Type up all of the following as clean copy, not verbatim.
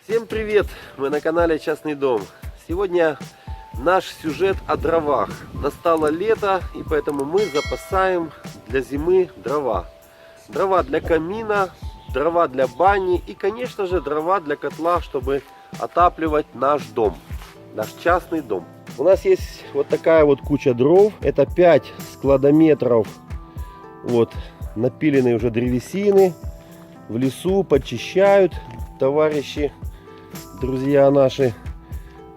Всем привет! Мы на канале Частный дом. Сегодня наш сюжет о дровах. Настало лето, и поэтому мы запасаем для зимы дрова. Дрова для камина, дрова для бани и, конечно же, дрова для котла, чтобы отапливать наш дом, наш частный дом. У нас есть вот такая вот куча дров. Это 5 складометров вот, напиленной уже древесины. В лесу подчищают товарищи, друзья наши.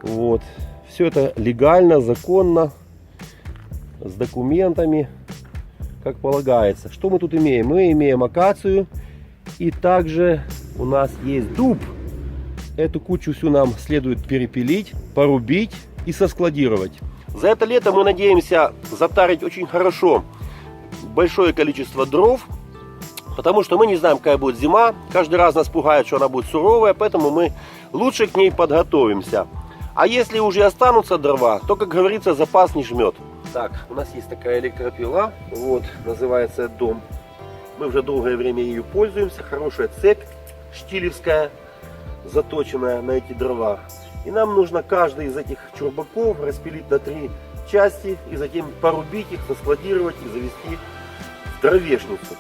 Вот. Все это легально, законно, с документами, как полагается. Что мы тут имеем? Мы имеем акацию, и также у нас есть дуб. Эту кучу всю нам следует перепилить, порубить и соскладировать. За это лето мы надеемся затарить очень хорошо большое количество дров, потому что мы не знаем, какая будет зима. Каждый раз нас пугает, что она будет суровая, поэтому мы лучше к ней подготовимся. А если уже останутся дрова, то, как говорится, запас не жмет. Так, у нас есть такая электропила, вот, называется «Дом». Мы уже долгое время ею пользуемся. Хорошая цепь штилевская, заточенная на эти дрова. И нам нужно каждый из этих чурбаков распилить на 3 части и затем порубить их, соскладировать и завести в дровешницу.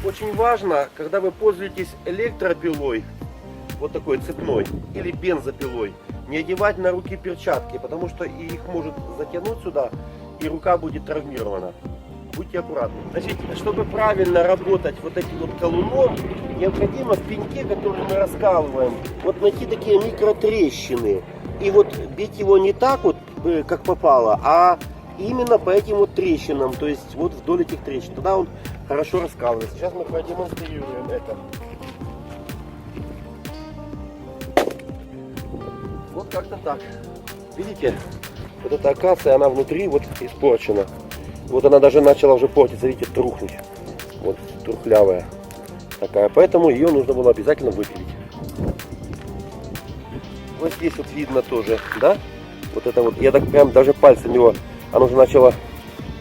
Очень важно, когда вы пользуетесь электропилой, вот такой цепной, или бензопилой, не одевать на руки перчатки, потому что их может затянуть сюда, и рука будет травмирована. Будьте аккуратны. Значит, чтобы правильно работать вот этим вот колуном, необходимо в пеньке, который мы раскалываем, вот найти такие микротрещины. И вот бить его не так вот, как попало, а именно по этим вот трещинам, то есть вот вдоль этих трещин. Тогда он хорошо раскалывается. Сейчас мы продемонстрируем это. Вот как-то так. Видите, вот эта акация, она внутри вот испорчена. Вот она даже начала уже портиться, видите, трухнуть. Вот трухлявая такая. Поэтому ее нужно было обязательно выпилить. Вот здесь вот видно тоже, да? Вот это вот, я так прям даже пальцем его, оно уже начало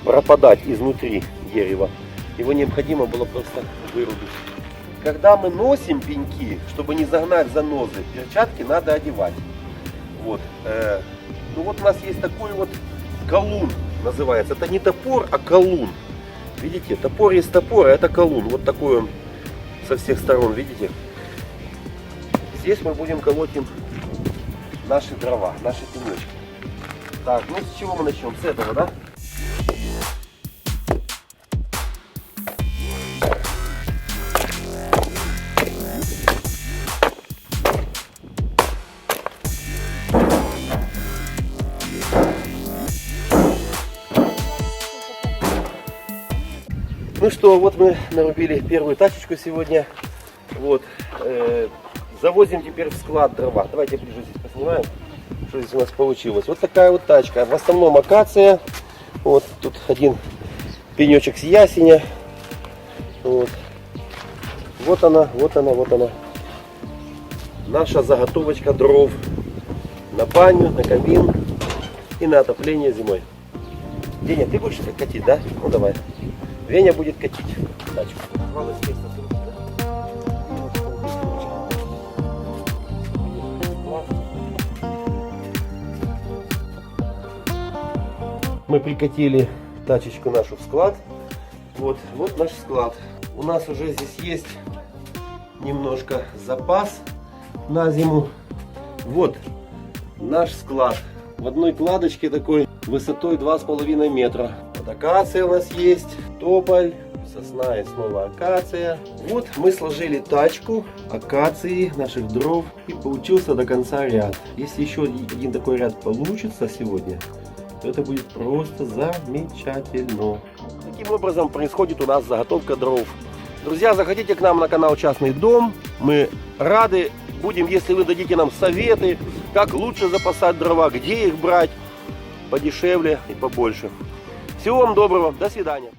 пропадать изнутри дерева. Его необходимо было просто вырубить. Когда мы носим пеньки, чтобы не загнать занозы, перчатки надо одевать. Вот. Ну вот у нас есть такой вот колун, называется. Это не топор, а колун. Видите, топор есть топор, а это колун. Вот такой он со всех сторон, видите. Здесь мы будем колоть им наши дрова, наши пенечки. Так, ну с чего мы начнем? С этого, да? Ну что, вот мы нарубили первую тачечку сегодня. Вот. Завозим теперь в склад дрова. Давайте я ближе здесь поснимаем, что здесь у нас получилось. Вот такая вот тачка. В основном акация. Вот тут один пенечек с ясеня. Вот. Вот она, вот она, вот она. Наша заготовочка дров на баню, на камин и на отопление зимой. Деня, ты будешь катить, да? Ну давай. Веня будет катить тачку. Мы прикатили тачечку нашу в склад. Вот наш склад. У нас уже здесь есть немножко запас на зиму. Вот наш склад. В одной кладочке такой высотой 2,5 метра. Вот акация у нас есть, тополь, сосна и снова акация. Вот мы сложили тачку акации, наших дров, и получился до конца ряд. Если еще один такой ряд получится сегодня, то это будет просто замечательно. Таким образом происходит у нас заготовка дров. Друзья, заходите к нам на канал Частный дом. Мы рады будем, если вы дадите нам советы, как лучше запасать дрова, где их брать. подешевле и побольше. Всего вам доброго, до свидания.